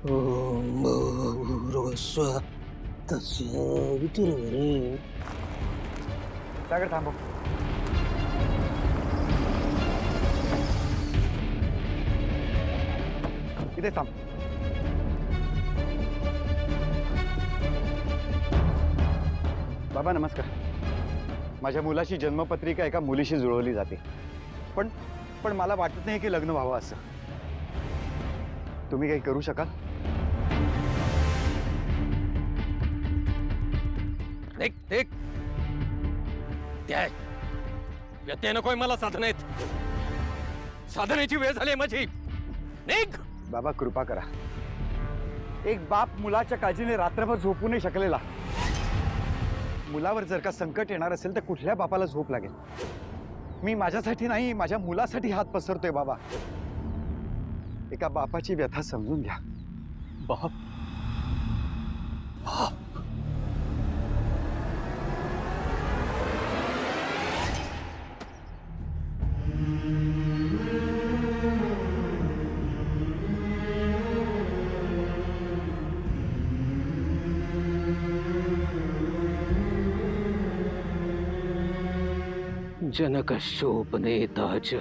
ओम भूर्भुवस्सुवः तस्य वितुर्वरेण्यं. सागर थांबव. इथे थांब. बाबा नमस्कार. माझ्या मुलाची जन्मपत्रिका एका मुलीशी जुळवली जाते, पण पण मला वाटत नाही की लग्न व्हावं असं. तुम्ही काही करू शकाल? ठीक. व्यत्यय नकोय मला साधनेत. साधनेची वेळ झाली माझी. निघ. बाबा कृपा करा. एक बाप मुलाच्या काळजीने रात्रभर झोपू नाही शकलेला. मुलावर जर का संकट येणार असेल तर कुठल्या बापाला झोप लागेल? मी माझ्यासाठी नाही, माझ्या मुलासाठी हात पसरतोय बाबा. एका बापाची व्यथा समजून घ्या. बाप. जनकश्चोपनेता च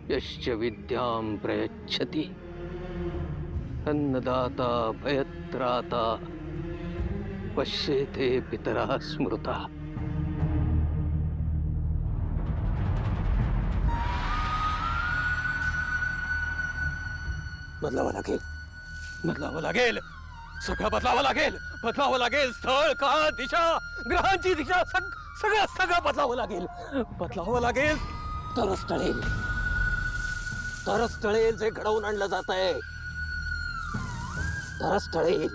यश्च विद्यां प्रयच्छति अन्नदाता भयत्राता पश्येते पितरः स्मृता. बदलावं लागेल. सगळं बदलावं लागेल. स्थळ, काळ, दिशा, ग्रहांची दिशा, सगळं बदलावं लागेल. तरच टळेल जे घडवून आणलं जात आहे. तरच टळेल.